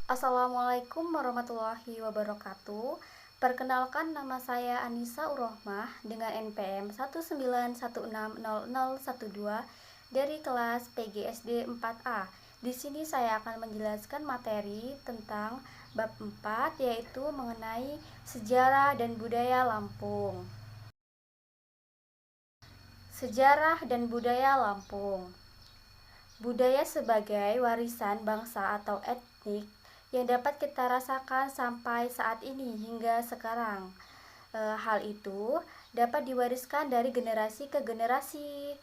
Assalamualaikum warahmatullahi wabarakatuh. Perkenalkan, nama saya Anissa Urohmah dengan NPM 191600012 dari kelas PGSD 4A. Di sini saya akan menjelaskan materi tentang bab 4, yaitu mengenai sejarah dan budaya Lampung. Sejarah dan budaya Lampung. Budaya sebagai warisan bangsa atau etnik yang dapat kita rasakan sampai saat ini hingga sekarang. Hal itu dapat diwariskan dari generasi ke generasi.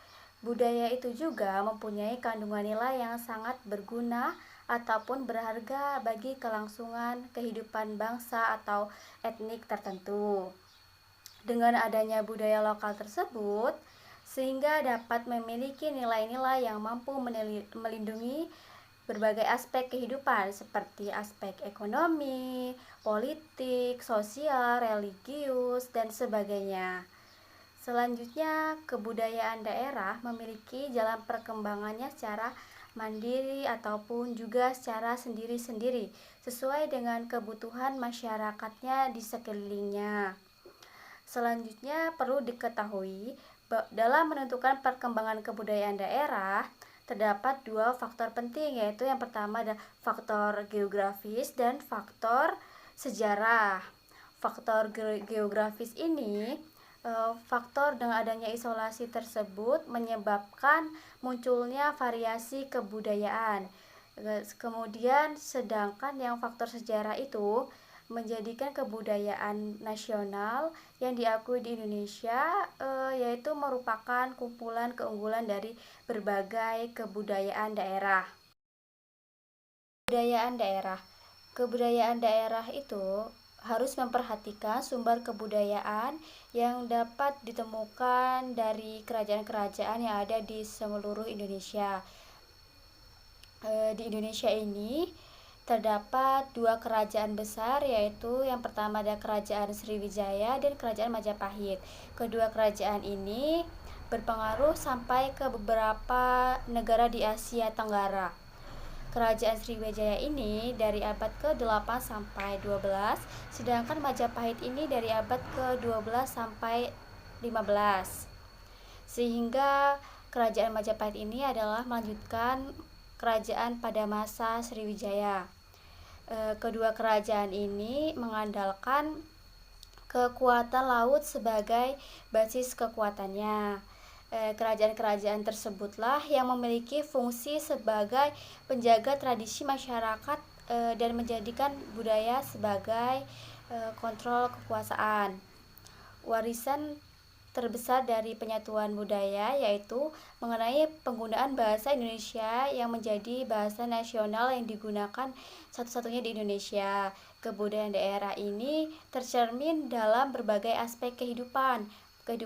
Budaya itu juga mempunyai kandungan nilai yang sangat berguna ataupun berharga bagi kelangsungan kehidupan bangsa atau etnik tertentu. Dengan adanya budaya lokal tersebut, sehingga dapat memiliki nilai-nilai yang mampu melindungi berbagai aspek kehidupan seperti aspek ekonomi, politik, sosial, religius, dan sebagainya. Selanjutnya, kebudayaan daerah memiliki jalan perkembangannya secara mandiri ataupun juga secara sendiri-sendiri sesuai dengan kebutuhan masyarakatnya di sekelilingnya. Selanjutnya, perlu diketahui dalam menentukan perkembangan kebudayaan daerah terdapat dua faktor penting, yaitu yang pertama ada faktor geografis dan faktor sejarah. Faktor geografis ini faktor dengan adanya isolasi tersebut menyebabkan munculnya variasi kebudayaan. Kemudian sedangkan yang faktor sejarah itu menjadikan kebudayaan nasional yang diakui di Indonesia, yaitu merupakan kumpulan keunggulan dari berbagai kebudayaan daerah. Kebudayaan daerah itu harus memperhatikan sumber kebudayaan yang dapat ditemukan dari kerajaan-kerajaan yang ada di seluruh Indonesia. Di Indonesia ini terdapat dua kerajaan besar, yaitu yang pertama ada Kerajaan Sriwijaya dan Kerajaan Majapahit. Kedua kerajaan ini berpengaruh sampai ke beberapa negara di Asia Tenggara. Kerajaan Sriwijaya ini dari abad ke-8 sampai 12, sedangkan Majapahit ini dari abad ke-12 sampai 15. Sehingga kerajaan Majapahit ini adalah melanjutkan kerajaan pada masa Sriwijaya. Kedua kerajaan ini mengandalkan kekuatan laut sebagai basis kekuatannya. Kerajaan-kerajaan tersebutlah yang memiliki fungsi sebagai penjaga tradisi masyarakat dan menjadikan budaya sebagai kontrol kekuasaan. Warisan terbesar dari penyatuan budaya yaitu mengenai penggunaan bahasa Indonesia yang menjadi bahasa nasional yang digunakan satu-satunya di Indonesia. Kebudayaan daerah ini tercermin dalam berbagai aspek kehidupan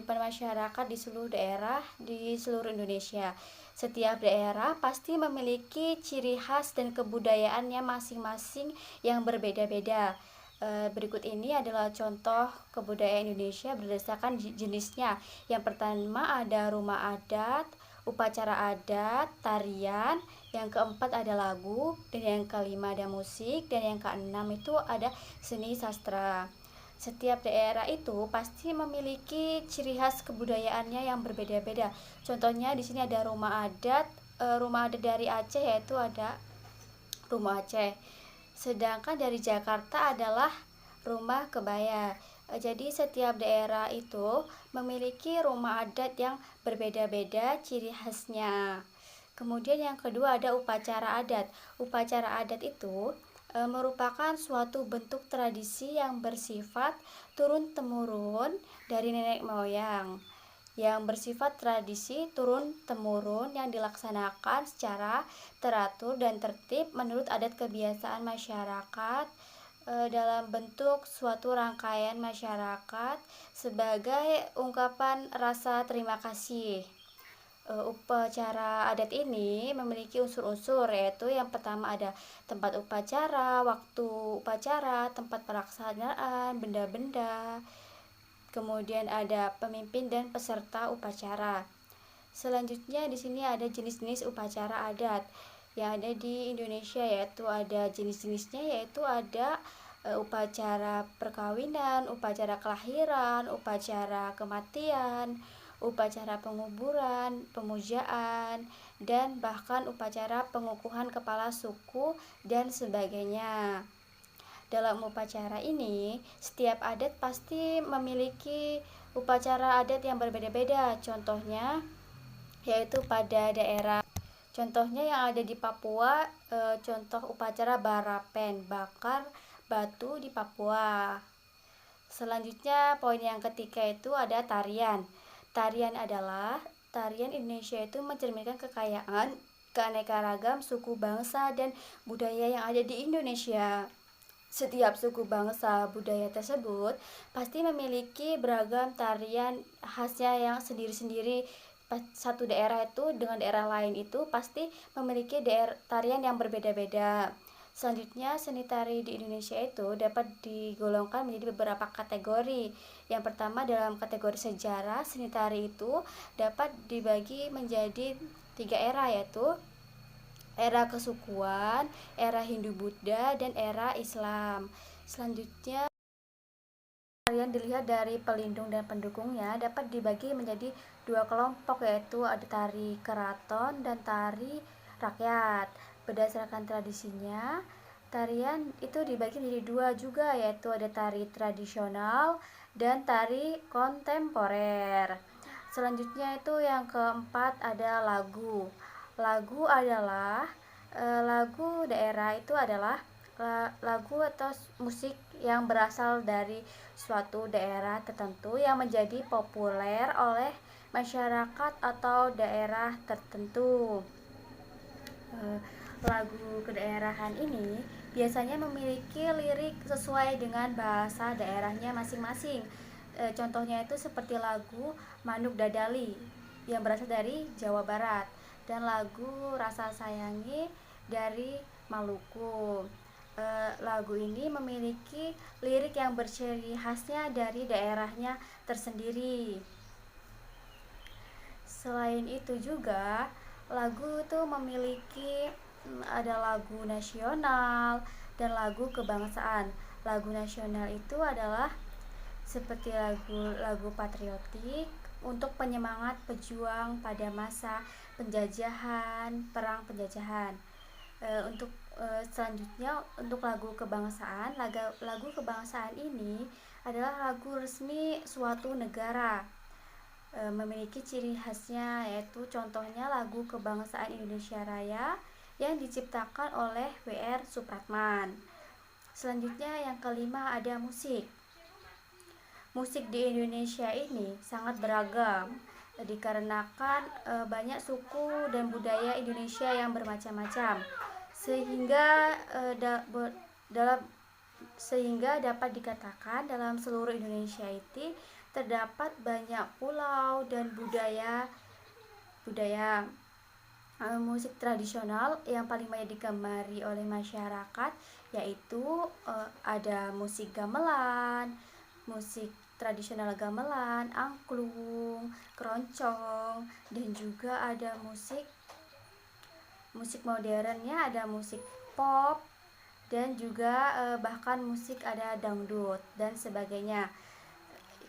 masyarakat di seluruh daerah di seluruh Indonesia. Setiap daerah pasti memiliki ciri khas dan kebudayaannya masing-masing yang berbeda-beda. Berikut ini adalah contoh kebudayaan Indonesia berdasarkan jenisnya. Yang pertama ada rumah adat, upacara adat, tarian, yang keempat ada lagu, dan yang kelima ada musik, dan yang keenam itu ada seni sastra. Setiap daerah itu pasti memiliki ciri khas kebudayaannya yang berbeda-beda. Contohnya di sini ada rumah adat dari Aceh, yaitu ada rumah Aceh. Sedangkan dari Jakarta adalah rumah kebaya. Jadi setiap daerah itu memiliki rumah adat yang berbeda-beda ciri khasnya. Kemudian yang kedua ada upacara adat. Upacara adat itu merupakan suatu bentuk tradisi yang bersifat turun-temurun dari nenek moyang, yang bersifat tradisi turun-temurun yang dilaksanakan secara teratur dan tertib menurut adat kebiasaan masyarakat dalam bentuk suatu rangkaian masyarakat sebagai ungkapan rasa terima kasih. Upacara adat ini memiliki unsur-unsur, yaitu yang pertama ada tempat upacara, waktu upacara, tempat pelaksanaan, benda-benda, kemudian ada pemimpin dan peserta upacara. Selanjutnya di sini ada jenis-jenis upacara adat. yang ada di Indonesia, yaitu ada jenis-jenisnya, yaitu ada upacara perkawinan, upacara kelahiran, upacara kematian, upacara penguburan, pemujaan, dan bahkan upacara pengukuhan kepala suku dan sebagainya. Dalam upacara ini, setiap adat pasti memiliki upacara adat yang berbeda-beda. Contohnya yaitu pada daerah, contohnya yang ada di Papua, contoh upacara barapen, bakar batu di Papua. Selanjutnya poin yang ketiga itu ada tarian. Tarian adalah tarian Indonesia itu mencerminkan kekayaan, keanekaragam suku bangsa dan budaya yang ada di Indonesia. Setiap suku bangsa budaya tersebut pasti memiliki beragam tarian khasnya yang sendiri-sendiri. Satu daerah itu dengan daerah lain itu pasti memiliki tarian yang berbeda-beda. Selanjutnya, seni tari di Indonesia itu dapat digolongkan menjadi beberapa kategori. Yang pertama, dalam kategori sejarah, seni tari itu dapat dibagi menjadi 3 era, yaitu era kesukuan, era Hindu-Buddha, dan era Islam. Selanjutnya, tarian dilihat dari pelindung dan pendukungnya dapat dibagi menjadi 2 kelompok, yaitu ada tari keraton dan tari rakyat. Berdasarkan tradisinya, tarian itu dibagi menjadi 2 juga, yaitu ada tari tradisional dan tari kontemporer. Selanjutnya itu yang keempat ada lagu. Lagu adalah lagu daerah itu adalah lagu atau musik yang berasal dari suatu daerah tertentu yang menjadi populer oleh masyarakat atau daerah tertentu. Lagu kedaerahan ini biasanya memiliki lirik sesuai dengan bahasa daerahnya masing-masing. Contohnya itu seperti lagu Manuk Dadali yang berasal dari Jawa Barat dan lagu Rasa Sayangi dari Maluku. Lagu ini memiliki lirik yang berciri khasnya dari daerahnya tersendiri. Selain itu juga lagu itu memiliki ada lagu nasional dan lagu kebangsaan. Lagu nasional itu adalah seperti lagu patriotik untuk penyemangat pejuang pada masa penjajahan, perang penjajahan. Selanjutnya untuk lagu kebangsaan, lagu kebangsaan ini adalah lagu resmi suatu negara. Memiliki ciri khasnya, yaitu contohnya lagu kebangsaan Indonesia Raya yang diciptakan oleh W.R. Supratman. Selanjutnya yang kelima ada musik. Musik di Indonesia ini sangat beragam dikarenakan banyak suku dan budaya Indonesia yang bermacam-macam, sehingga dapat dikatakan dalam seluruh Indonesia itu terdapat banyak pulau dan budaya. Musik tradisional yang paling banyak digemari oleh masyarakat yaitu ada musik gamelan, musik tradisional gamelan, angklung, keroncong, dan juga ada musik modernnya, ada musik pop, dan juga bahkan musik ada dangdut dan sebagainya.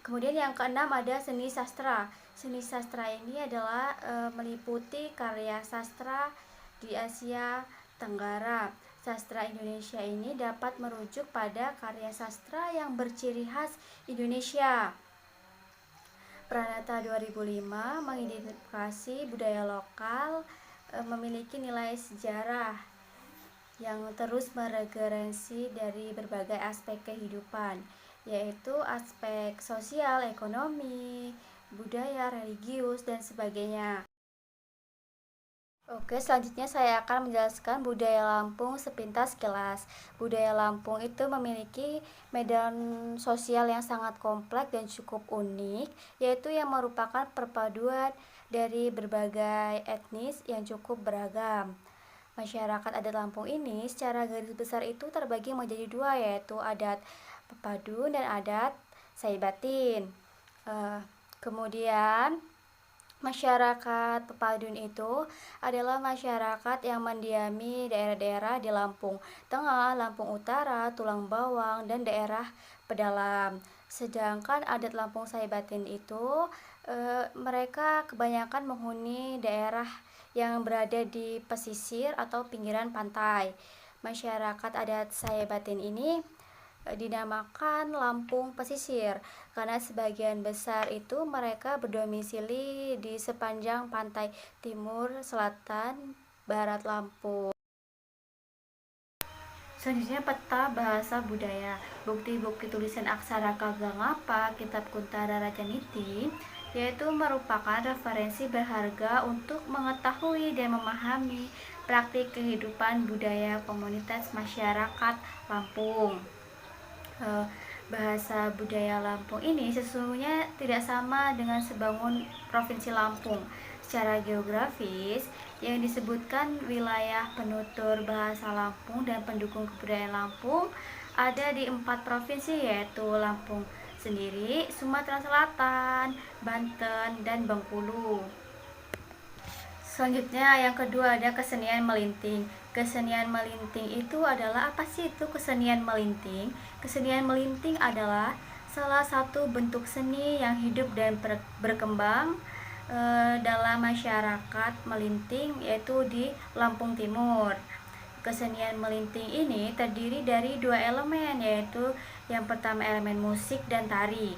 Kemudian yang keenam ada seni sastra. Seni sastra ini adalah meliputi karya sastra di Asia Tenggara. Sastra Indonesia ini dapat merujuk pada karya sastra yang berciri khas Indonesia. Pranata 2005 mengidentifikasi budaya lokal memiliki nilai sejarah yang terus meregresi dari berbagai aspek kehidupan, yaitu aspek sosial, ekonomi, budaya, religius, dan sebagainya. Oke, selanjutnya saya akan menjelaskan budaya Lampung sepintas kilas. Budaya Lampung itu memiliki medan sosial yang sangat kompleks dan cukup unik, yaitu yang merupakan perpaduan dari berbagai etnis yang cukup beragam. Masyarakat adat Lampung ini secara garis besar itu terbagi menjadi 2, yaitu adat Pepadun dan adat Saibatin. Kemudian Masyarakat Pepadun itu adalah masyarakat yang mendiami daerah-daerah di Lampung Tengah, Lampung Utara, Tulang Bawang, dan daerah pedalam. Sedangkan adat Lampung Saibatin itu mereka kebanyakan menghuni daerah yang berada di pesisir atau pinggiran pantai. Masyarakat adat Saibatin ini dinamakan Lampung Pesisir karena sebagian besar itu mereka berdomisili di sepanjang pantai timur, selatan, barat Lampung. Selanjutnya peta bahasa budaya. Bukti-bukti tulisan aksara Kagangapa, Kitab Kuntara Raja Niti, yaitu merupakan referensi berharga untuk mengetahui dan memahami praktik kehidupan budaya komunitas masyarakat Lampung. Bahasa budaya Lampung ini sesungguhnya tidak sama dengan sebangun Provinsi Lampung. Secara geografis, yang disebutkan wilayah penutur bahasa Lampung dan pendukung kebudayaan Lampung ada di 4 provinsi, yaitu Lampung sendiri, Sumatera Selatan, Banten, dan Bengkulu. Selanjutnya yang kedua ada kesenian melinting. Kesenian melinting itu adalah apa sih itu kesenian melinting? Kesenian melinting adalah salah satu bentuk seni yang hidup dan berkembang dalam masyarakat melinting, yaitu di Lampung Timur. Kesenian melinting ini terdiri dari 2 elemen, yaitu yang pertama elemen musik dan tari,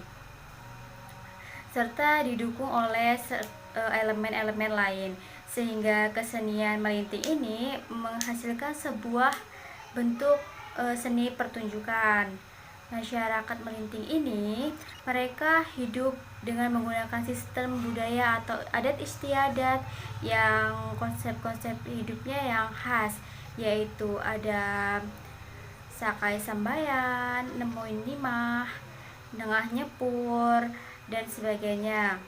serta didukung oleh elemen-elemen lain, sehingga kesenian melinting ini menghasilkan sebuah bentuk seni pertunjukan. Masyarakat melinting ini mereka hidup dengan menggunakan sistem budaya atau adat istiadat yang konsep-konsep hidupnya yang khas, yaitu ada sakai sambayan, nemuin nimah, nengah nyepur, dan sebagainya.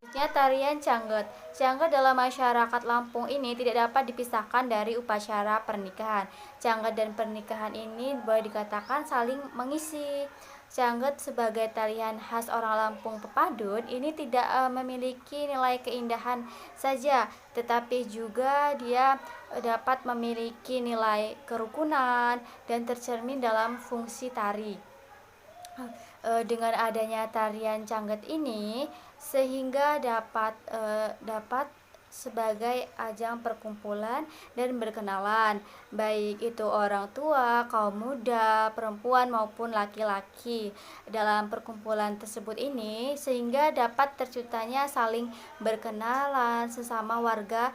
Selanjutnya tarian Cangget. Cangget dalam masyarakat Lampung ini tidak dapat dipisahkan dari upacara pernikahan. Cangget dan pernikahan ini boleh dikatakan saling mengisi. Cangget sebagai tarian khas orang Lampung Pepadun ini tidak memiliki nilai keindahan saja, tetapi juga dia dapat memiliki nilai kerukunan dan tercermin dalam fungsi tari. Dengan adanya tarian Cangget ini sehingga dapat sebagai ajang perkumpulan dan berkenalan, baik itu orang tua, kaum muda, perempuan maupun laki-laki dalam perkumpulan tersebut ini, sehingga dapat terciptanya saling berkenalan sesama warga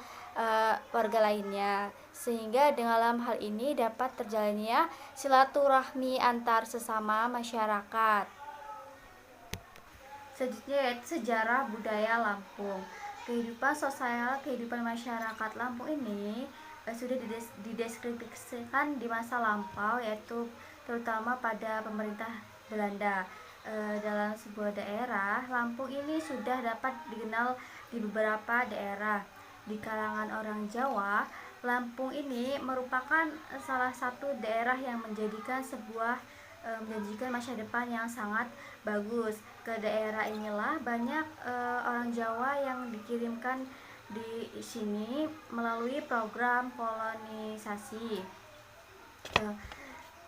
lainnya, sehingga dalam hal ini dapat terjalinnya silaturahmi antar sesama masyarakat. Selanjutnya yaitu sejarah budaya Lampung. Kehidupan sosial, kehidupan masyarakat Lampung ini sudah dideskripsikan di masa lampau, yaitu terutama pada pemerintah Belanda. Dalam sebuah daerah, Lampung ini sudah dapat dikenal di beberapa daerah. Di kalangan orang Jawa, Lampung ini merupakan salah satu daerah yang menjanjikan masa depan yang sangat bagus. Ke daerah inilah banyak orang Jawa yang dikirimkan di sini melalui program kolonisasi.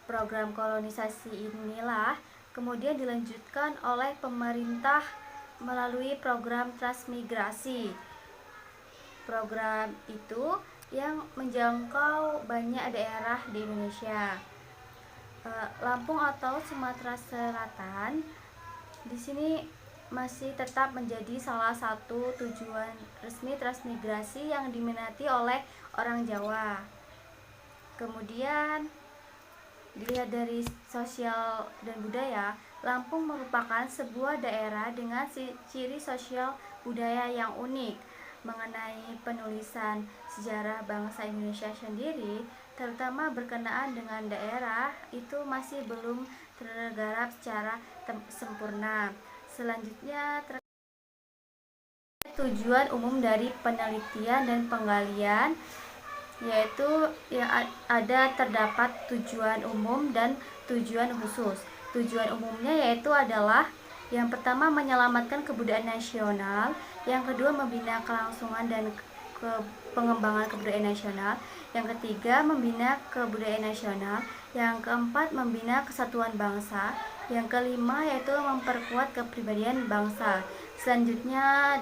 Program kolonisasi inilah kemudian dilanjutkan oleh pemerintah melalui program transmigrasi. Program itu yang menjangkau banyak daerah di Indonesia. Lampung atau Sumatera Selatan di sini masih tetap menjadi salah satu tujuan resmi transmigrasi yang diminati oleh orang Jawa. Kemudian dilihat dari sosial dan budaya, Lampung merupakan sebuah daerah dengan ciri sosial budaya yang unik. Mengenai penulisan sejarah bangsa Indonesia sendiri, terutama berkenaan dengan daerah, itu masih belum tergarap secara sempurna. Selanjutnya tujuan umum dari penelitian dan penggalian, yaitu yang terdapat tujuan umum dan tujuan khusus. Tujuan umumnya yaitu adalah Yang pertama, menyelamatkan kebudayaan nasional. Yang kedua, membina kelangsungan dan pengembangan kebudayaan nasional. Yang ketiga, membina kebudayaan nasional. Yang keempat, membina kesatuan bangsa. Yang kelima, yaitu memperkuat kepribadian bangsa. Selanjutnya,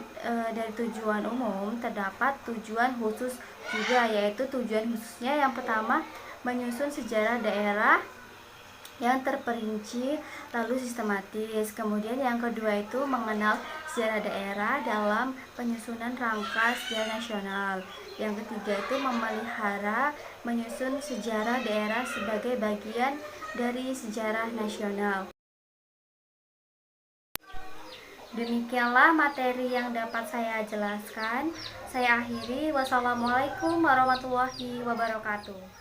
dari tujuan umum terdapat tujuan khusus juga, yaitu tujuan khususnya yang pertama, menyusun sejarah daerah yang terperinci lalu sistematis. Kemudian yang kedua itu mengenal sejarah daerah dalam penyusunan rangka sejarah nasional. Yang ketiga itu memelihara menyusun sejarah daerah sebagai bagian dari sejarah nasional. Demikianlah materi yang dapat saya jelaskan. Saya akhiri. Wassalamualaikum warahmatullahi wabarakatuh.